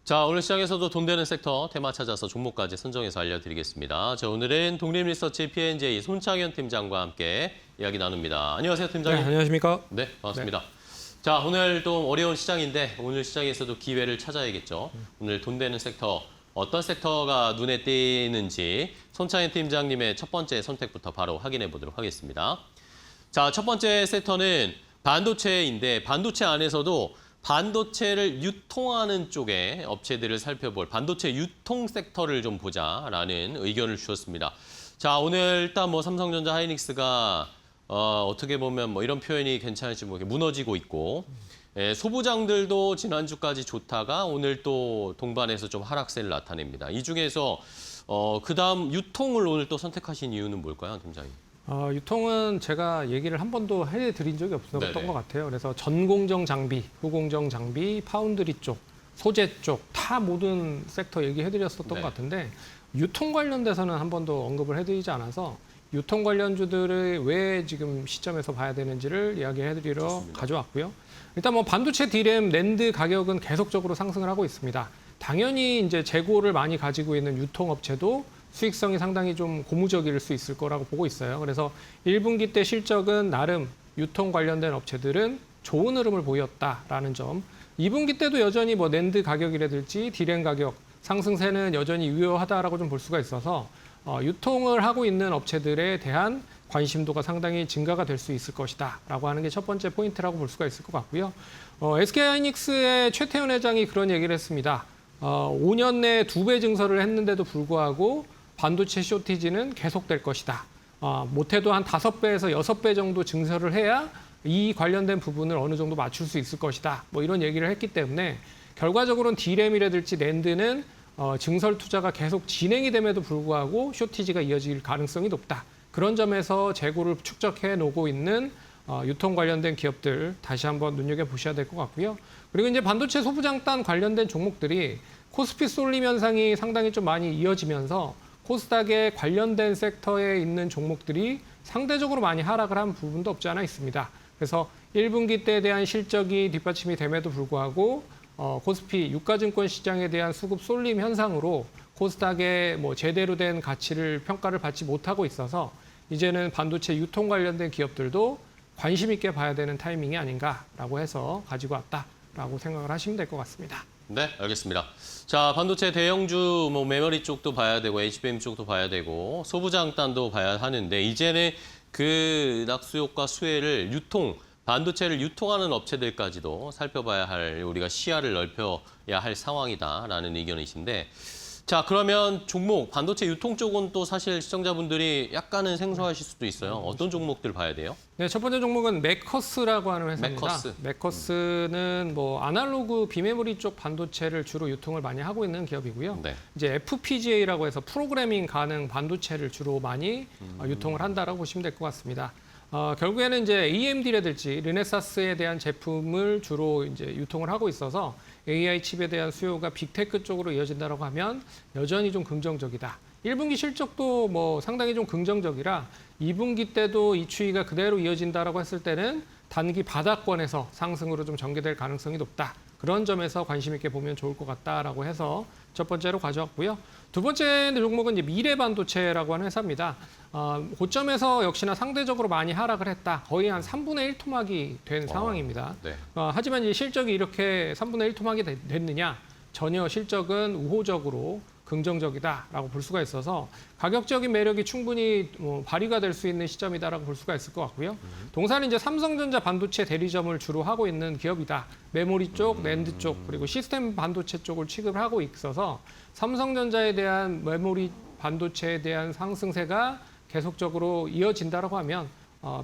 자, 오늘 시장에서도 돈 되는 섹터 테마 찾아서 종목까지 선정해서 알려드리겠습니다. 자, 오늘은 독립리서치 P&J 손창현 팀장과 함께 이야기 나눕니다. 안녕하세요, 팀장님. 네, 안녕하십니까? 네, 반갑습니다. 자, 오늘 또 어려운 시장인데 오늘 시장에서도 기회를 찾아야겠죠. 오늘 돈 되는 섹터, 어떤 섹터가 눈에 띄는지 손창현 팀장님의 첫 번째 선택부터 바로 확인해 보도록 하겠습니다. 자, 첫 번째 섹터는 반도체인데 반도체 안에서도 반도체를 유통하는 쪽의 업체들을 살펴볼 반도체 유통 섹터를 좀 보자라는 의견을 주셨습니다. 자, 오늘 일단 삼성전자 하이닉스가 어떻게 보면 이런 표현이 괜찮을지 무너지고 있고 소부장들도 지난주까지 좋다가 오늘 또 동반해서 좀 하락세를 나타냅니다. 이 중에서 그다음 유통을 오늘 또 선택하신 이유는 뭘까요, 팀장님? 유통은 제가 얘기를 한 번도 해드린 적이 없었던 네네. 것 같아요. 그래서 전공정 장비, 후공정 장비, 파운드리 쪽, 소재 쪽 다 모든 섹터 얘기해드렸었던 네. 것 같은데 유통 관련돼서는 한 번도 언급을 해드리지 않아서 유통 관련주들을 왜 지금 시점에서 봐야 되는지를 이야기해드리러 좋습니다. 가져왔고요. 일단 반도체 D램, 낸드 가격은 계속적으로 상승을 하고 있습니다. 당연히 이제 재고를 많이 가지고 있는 유통업체도 수익성이 상당히 좀 고무적일 수 있을 거라고 보고 있어요. 그래서 1분기 때 실적은 나름 유통 관련된 업체들은 좋은 흐름을 보였다라는 점. 2분기 때도 여전히 낸드 가격이라든지 D램 가격 상승세는 여전히 유효하다라고 좀 볼 수가 있어서 유통을 하고 있는 업체들에 대한 관심도가 상당히 증가가 될 수 있을 것이다라고 하는 게 첫 번째 포인트라고 볼 수가 있을 것 같고요. SK하이닉스의 최태원 회장이 그런 얘기를 했습니다. 5년 내에 2배 증설을 했는데도 불구하고 반도체 쇼티지는 계속될 것이다. 못해도 한 5배에서 6배 정도 증설을 해야 이 관련된 부분을 어느 정도 맞출 수 있을 것이다. 이런 얘기를 했기 때문에 결과적으로는 D램이라든지 낸드는 증설 투자가 계속 진행이 됨에도 불구하고 쇼티지가 이어질 가능성이 높다. 그런 점에서 재고를 축적해 놓고 있는 유통 관련된 기업들 다시 한번 눈여겨보셔야 될 것 같고요. 그리고 이제 반도체 소부장단 관련된 종목들이 코스피 쏠림 현상이 상당히 좀 많이 이어지면서 코스닥에 관련된 섹터에 있는 종목들이 상대적으로 많이 하락을 한 부분도 없지 않아 있습니다. 그래서 1분기 때에 대한 실적이 뒷받침이 됨에도 불구하고 코스피 유가증권 시장에 대한 수급 쏠림 현상으로 코스닥에 제대로 된 가치를 평가를 받지 못하고 있어서 이제는 반도체 유통 관련된 기업들도 관심 있게 봐야 되는 타이밍이 아닌가라고 해서 가지고 왔다라고 생각을 하시면 될 것 같습니다. 네, 알겠습니다. 자, 반도체 대형주 메모리 쪽도 봐야 되고 HBM 쪽도 봐야 되고 소부장단도 봐야 하는데 이제는 그 낙수효과 수혜를 반도체를 유통하는 업체들까지도 살펴봐야 할 우리가 시야를 넓혀야 할 상황이다라는 의견이신데 자, 그러면 종목, 반도체 유통 쪽은 또 사실 시청자분들이 약간은 생소하실 수도 있어요. 어떤 종목들 봐야 돼요? 네, 첫 번째 종목은 맥커스라고 하는 회사입니다. 맥커스는 아날로그 비메모리 쪽 반도체를 주로 유통을 많이 하고 있는 기업이고요. 네. 이제 FPGA라고 해서 프로그래밍 가능 반도체를 주로 많이 유통을 한다라고 보시면 될 것 같습니다. 결국에는 이제 AMD라든지 르네사스에 대한 제품을 주로 이제 유통을 하고 있어서 AI 칩에 대한 수요가 빅테크 쪽으로 이어진다고 하면 여전히 좀 긍정적이다. 1분기 실적도 상당히 좀 긍정적이라 2분기 때도 이 추이가 그대로 이어진다라고 했을 때는 단기 바닥권에서 상승으로 좀 전개될 가능성이 높다. 그런 점에서 관심 있게 보면 좋을 것 같다라고 해서 첫 번째로 가져왔고요. 두 번째 종목은 이제 미래반도체라고 하는 회사입니다. 고점에서 역시나 상대적으로 많이 하락을 했다. 거의 한 3분의 1 토막이 된 상황입니다. 네. 하지만 이제 실적이 이렇게 3분의 1 토막이 됐느냐? 전혀 실적은 우호적으로 긍정적이다라고 볼 수가 있어서 가격적인 매력이 충분히 발휘가 될 수 있는 시점이다라고 볼 수가 있을 것 같고요. 동사는 이제 삼성전자 반도체 대리점을 주로 하고 있는 기업이다. 메모리 쪽, 낸드 쪽, 그리고 시스템 반도체 쪽을 취급을 하고 있어서 삼성전자에 대한 메모리 반도체에 대한 상승세가 계속적으로 이어진다라고 하면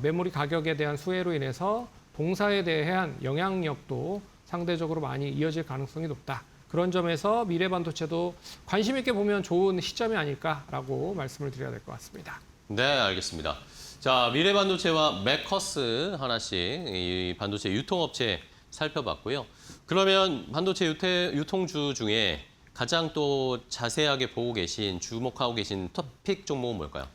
메모리 가격에 대한 수혜로 인해서 동사에 대한 영향력도 상대적으로 많이 이어질 가능성이 높다. 그런 점에서 미래반도체도 관심 있게 보면 좋은 시점이 아닐까라고 말씀을 드려야 될 것 같습니다. 네, 알겠습니다. 자, 미래반도체와 맥커스 하나씩 이 반도체 유통업체 살펴봤고요. 그러면 반도체 유통주 중에 가장 또 자세하게 보고 계신, 주목하고 계신 토픽 종목은 뭘까요?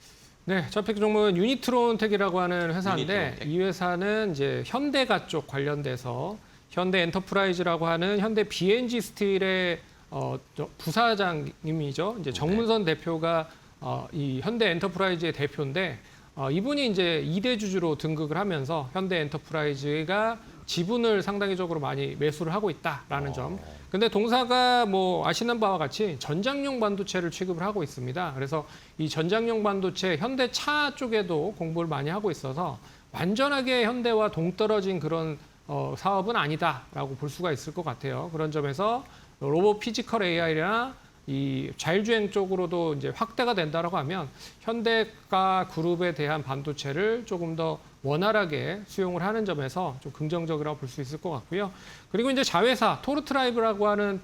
네, 첫 픽 종목은 유니트론텍이라고 하는 회사인데 유니트론텍. 이 회사는 이제 현대가 쪽 관련돼서 현대 엔터프라이즈라고 하는 현대 BNG 스틸의 부사장님이죠. 이제 정문선 대표가 이 현대 엔터프라이즈의 대표인데 이분이 이제 2대 주주로 등극을 하면서 현대 엔터프라이즈가 지분을 상당히적으로 많이 매수를 하고 있다라는 점. 근데 동사가 뭐 아시는 바와 같이 전장용 반도체를 취급을 하고 있습니다. 그래서 이 전장용 반도체 현대차 쪽에도 공부를 많이 하고 있어서 완전하게 현대와 동떨어진 그런 사업은 아니다라고 볼 수가 있을 것 같아요. 그런 점에서 로봇 피지컬 AI나 이 자율주행 쪽으로도 이제 확대가 된다라고 하면 현대가 그룹에 대한 반도체를 조금 더 원활하게 수용을 하는 점에서 좀 긍정적이라고 볼 수 있을 것 같고요. 그리고 이제 자회사 토르트라이브라고 하는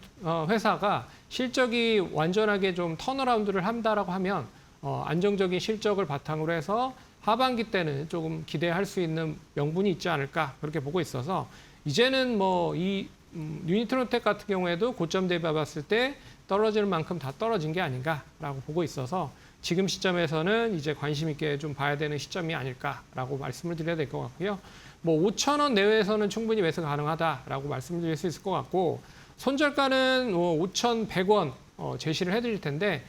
회사가 실적이 완전하게 좀 턴어라운드를 한다라고 하면 안정적인 실적을 바탕으로 해서 하반기 때는 조금 기대할 수 있는 명분이 있지 않을까 그렇게 보고 있어서 이제는 뭐 이 유니트론텍 같은 경우에도 고점 대비해 봤을 때 떨어질 만큼 다 떨어진 게 아닌가라고 보고 있어서 지금 시점에서는 이제 관심 있게 좀 봐야 되는 시점이 아닐까라고 말씀을 드려야 될 것 같고요. 뭐 5,000원 내외에서는 충분히 매수 가능하다라고 말씀을 드릴 수 있을 것 같고 손절가는 5,100원 제시를 해드릴 텐데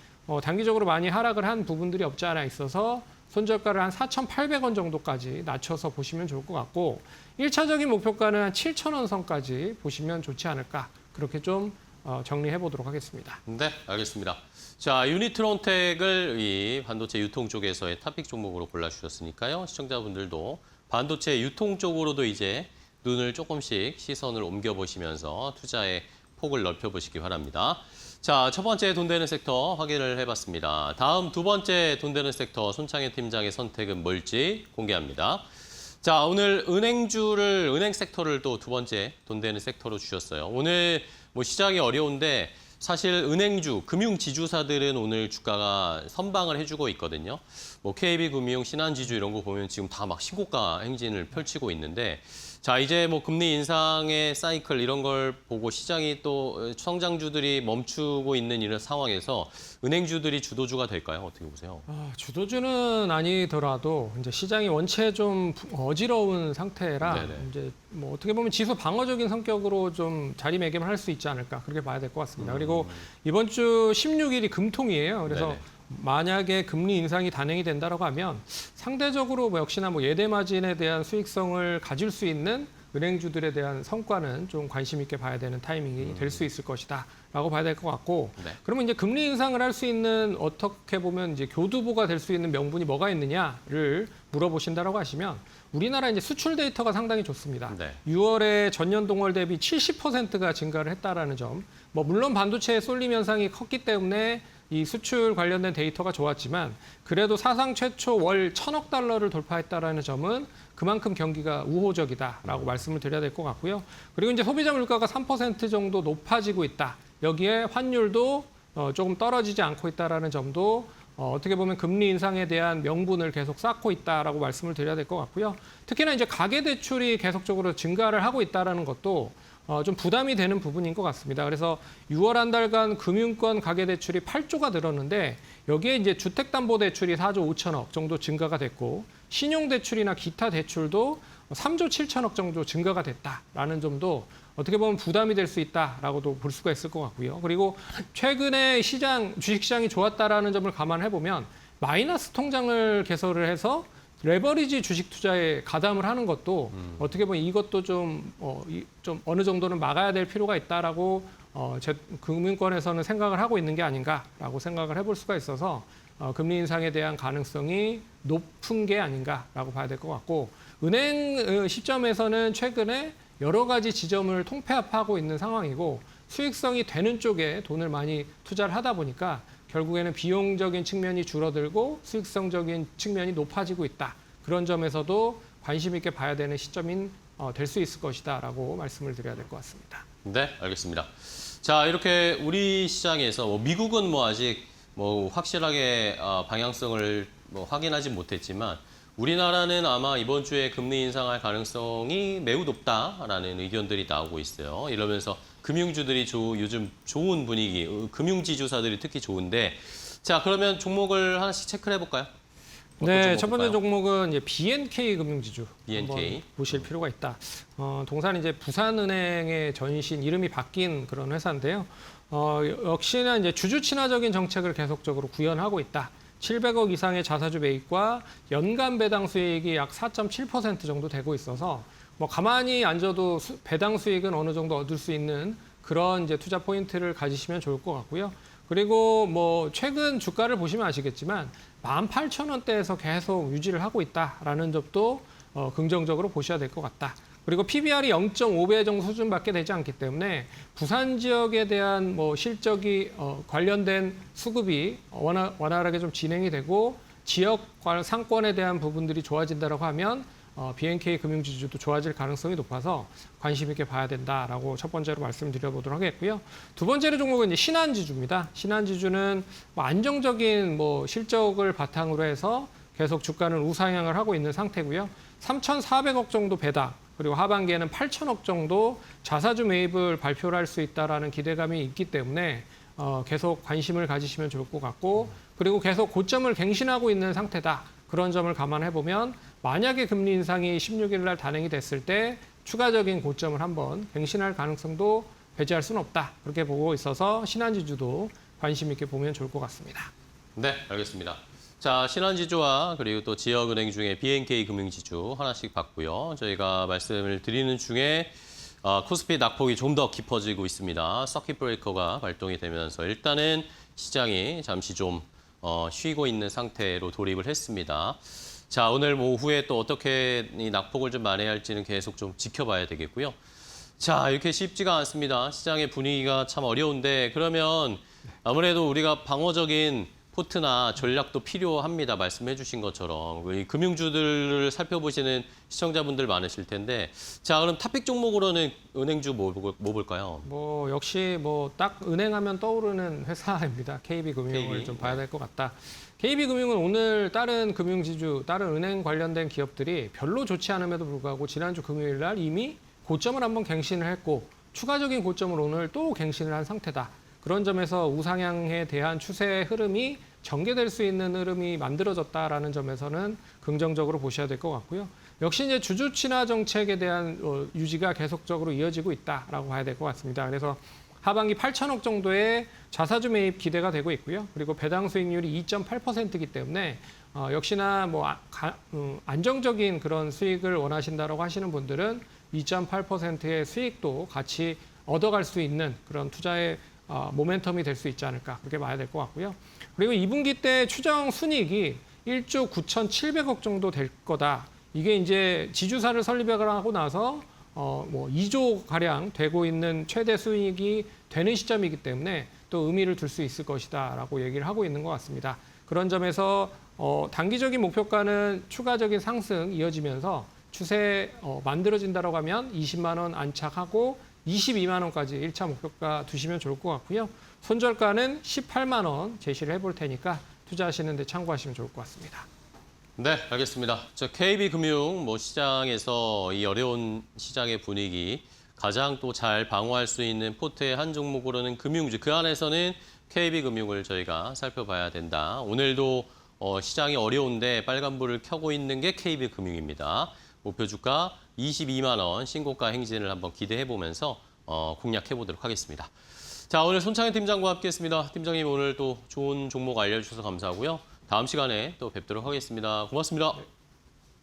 단기적으로 많이 하락을 한 부분들이 없지 않아 있어서 손절가를 한 4,800원 정도까지 낮춰서 보시면 좋을 것 같고 1차적인 목표가는 한 7,000원 선까지 보시면 좋지 않을까 그렇게 좀 정리해 보도록 하겠습니다. 네, 알겠습니다. 자, 유니트론텍을 이 반도체 유통 쪽에서의 탑픽 종목으로 골라주셨으니까요. 시청자분들도 반도체 유통 쪽으로도 이제 눈을 조금씩 시선을 옮겨보시면서 투자의 폭을 넓혀보시기 바랍니다. 자, 첫 번째 돈 되는 섹터 확인을 해봤습니다. 다음 두 번째 돈 되는 섹터 손창현 팀장의 선택은 뭘지 공개합니다. 자, 오늘 은행 섹터를 또 두 번째 돈 되는 섹터로 주셨어요. 오늘 뭐 시장이 어려운데 사실 은행주, 금융지주사들은 오늘 주가가 선방을 해주고 있거든요. 뭐 KB금융, 신한지주 이런 거 보면 지금 다 막 신고가 행진을 펼치고 있는데 자, 이제 뭐 금리 인상의 사이클 이런 걸 보고 시장이 또 성장주들이 멈추고 있는 이런 상황에서 은행주들이 주도주가 될까요? 어떻게 보세요? 주도주는 아니더라도 이제 시장이 원체 좀 어지러운 상태라 네네. 이제 뭐 어떻게 보면 지수 방어적인 성격으로 좀 자리매김을 할 수 있지 않을까 그렇게 봐야 될 것 같습니다. 그리고 이번 주 16일이 금통이에요. 그래서 네네. 만약에 금리 인상이 단행이 된다라고 하면 상대적으로 뭐 역시나 뭐 예대 마진에 대한 수익성을 가질 수 있는 은행주들에 대한 성과는 좀 관심 있게 봐야 되는 타이밍이 될 수 있을 것이다라고 봐야 될 것 같고 네. 그러면 이제 금리 인상을 할 수 있는 어떻게 보면 이제 교두보가 될 수 있는 명분이 뭐가 있느냐를 물어보신다라고 하시면 우리나라 이제 수출 데이터가 상당히 좋습니다. 네. 6월에 전년 동월 대비 70%가 증가를 했다라는 점. 뭐 물론 반도체의 쏠림 현상이 컸기 때문에 이 수출 관련된 데이터가 좋았지만 그래도 사상 최초 월 1,000억 달러를 돌파했다라는 점은 그만큼 경기가 우호적이다라고 말씀을 드려야 될 것 같고요. 그리고 이제 소비자 물가가 3% 정도 높아지고 있다. 여기에 환율도 조금 떨어지지 않고 있다라는 점도 어떻게 보면 금리 인상에 대한 명분을 계속 쌓고 있다라고 말씀을 드려야 될 것 같고요. 특히나 이제 가계 대출이 계속적으로 증가를 하고 있다라는 것도 좀 부담이 되는 부분인 것 같습니다. 그래서 6월 한 달간 금융권 가계대출이 8조가 늘었는데 여기에 이제 주택담보대출이 4조 5천억 정도 증가가 됐고 신용대출이나 기타 대출도 3조 7천억 정도 증가가 됐다라는 점도 어떻게 보면 부담이 될 수 있다라고도 볼 수가 있을 것 같고요. 그리고 최근에 주식시장이 좋았다라는 점을 감안해 보면 마이너스 통장을 개설을 해서 레버리지 주식 투자에 가담을 하는 것도 어떻게 보면 이것도 좀 어느 정도는 막아야 될 필요가 있다라고 제 금융권에서는 생각을 하고 있는 게 아닌가라고 생각을 해볼 수가 있어서 금리 인상에 대한 가능성이 높은 게 아닌가라고 봐야 될 것 같고 은행 시점에서는 최근에 여러 가지 지점을 통폐합하고 있는 상황이고 수익성이 되는 쪽에 돈을 많이 투자를 하다 보니까 결국에는 비용적인 측면이 줄어들고 수익성적인 측면이 높아지고 있다. 그런 점에서도 관심 있게 봐야 되는 시점인 될 수 있을 것이다라고 말씀을 드려야 될 것 같습니다. 네, 알겠습니다. 자, 이렇게 우리 시장에서 미국은 뭐 아직 뭐 확실하게 방향성을 뭐 확인하지 못했지만 우리나라는 아마 이번 주에 금리 인상할 가능성이 매우 높다라는 의견들이 나오고 있어요. 이러면서 금융주들이 요즘 좋은 분위기, 금융지주사들이 특히 좋은데 자, 그러면 종목을 하나씩 체크를 해볼까요? 네, 첫 번째 종목은 이제 BNK 금융지주 BNK. 한번 보실 필요가 있다. 동산 이제 부산은행의 전신 이름이 바뀐 그런 회사인데요. 역시나 이제 주주 친화적인 정책을 계속적으로 구현하고 있다. 700억 이상의 자사주 매입과 연간 배당 수익이 약 4.7% 정도 되고 있어서 뭐 가만히 앉아도 배당 수익은 어느 정도 얻을 수 있는 그런 이제 투자 포인트를 가지시면 좋을 것 같고요. 그리고 뭐 최근 주가를 보시면 아시겠지만 18,000원대에서 계속 유지를 하고 있다라는 점도 긍정적으로 보셔야 될 것 같다. 그리고 PBR이 0.5배 정도 수준밖에 되지 않기 때문에 부산 지역에 대한 뭐 실적이 관련된 수급이 원활하게 좀 진행이 되고 지역 상권에 대한 부분들이 좋아진다라고 하면 BNK 금융지주도 좋아질 가능성이 높아서 관심 있게 봐야 된다라고 첫 번째로 말씀드려보도록 하겠고요. 두 번째로 종목은 이제 신한지주입니다. 신한지주는 뭐 안정적인 뭐 실적을 바탕으로 해서 계속 주가는 우상향을 하고 있는 상태고요. 3,400억 정도 배당, 그리고 하반기에는 8,000억 정도 자사주 매입을 발표를 할 수 있다라는 기대감이 있기 때문에 계속 관심을 가지시면 좋을 것 같고, 그리고 계속 고점을 갱신하고 있는 상태다. 그런 점을 감안해 보면 만약에 금리 인상이 16일 날 단행이 됐을 때 추가적인 고점을 한번 갱신할 가능성도 배제할 수는 없다. 그렇게 보고 있어서 신한지주도 관심 있게 보면 좋을 것 같습니다. 네, 알겠습니다. 자, 신한지주와 그리고 또 지역은행 중에 BNK 금융지주 하나씩 봤고요. 저희가 말씀을 드리는 중에 코스피 낙폭이 좀 더 깊어지고 있습니다. 서킷 브레이커가 발동이 되면서 일단은 시장이 잠시 좀 쉬고 있는 상태로 돌입을 했습니다. 자, 오늘 뭐 오후에 또 어떻게 이 낙폭을 좀 만회할지는 계속 좀 지켜봐야 되겠고요. 자, 이렇게 쉽지가 않습니다. 시장의 분위기가 참 어려운데 그러면 아무래도 우리가 방어적인 포트나 전략도 필요합니다. 말씀해 주신 것처럼. 이 금융주들을 살펴보시는 시청자분들 많으실 텐데. 자, 그럼 탑픽 종목으로는 은행주 뭐 볼까요? 뭐 역시 뭐 딱 은행하면 떠오르는 회사입니다. KB금융을 KB. 좀 봐야 될 것 같다. KB금융은 오늘 다른 금융지주, 다른 은행 관련된 기업들이 별로 좋지 않음에도 불구하고 지난주 금요일 날 이미 고점을 한번 갱신을 했고 추가적인 고점을 오늘 또 갱신을 한 상태다. 그런 점에서 우상향에 대한 추세의 흐름이 전개될 수 있는 흐름이 만들어졌다라는 점에서는 긍정적으로 보셔야 될 것 같고요. 역시 이제 주주 친화 정책에 대한 유지가 계속적으로 이어지고 있다라고 봐야 될 것 같습니다. 그래서 하반기 8천억 정도의 자사주 매입 기대가 되고 있고요. 그리고 배당 수익률이 2.8%이기 때문에 역시나 뭐 안정적인 그런 수익을 원하신다라고 하시는 분들은 2.8%의 수익도 같이 얻어갈 수 있는 그런 투자의 모멘텀이 될 수 있지 않을까 그렇게 봐야 될 것 같고요. 그리고 2분기 때 추정 순이익이 1조 9,700억 정도 될 거다. 이게 이제 지주사를 설립을 하고 나서 뭐 2조 가량 되고 있는 최대 수익이 되는 시점이기 때문에 또 의미를 둘 수 있을 것이다라고 얘기를 하고 있는 것 같습니다. 그런 점에서 단기적인 목표가는 추가적인 상승 이어지면서 추세 만들어진다라고 하면 20만 원 안착하고 22만 원까지 1차 목표가 두시면 좋을 것 같고요. 손절가는 18만 원 제시를 해볼 테니까 투자하시는 데 참고하시면 좋을 것 같습니다. 네, 알겠습니다. KB금융 시장에서 이 어려운 시장의 분위기 가장 또 잘 방어할 수 있는 포트의 한 종목으로는 금융주, 그 안에서는 KB금융을 저희가 살펴봐야 된다. 오늘도 시장이 어려운데 빨간불을 켜고 있는 게 KB금융입니다. 목표 주가 22만 원 신고가 행진을 한번 기대해 보면서 공략해 보도록 하겠습니다. 자, 오늘 손창현 팀장과 함께했습니다. 팀장님 오늘 또 좋은 종목 알려주셔서 감사하고요. 다음 시간에 또 뵙도록 하겠습니다. 고맙습니다.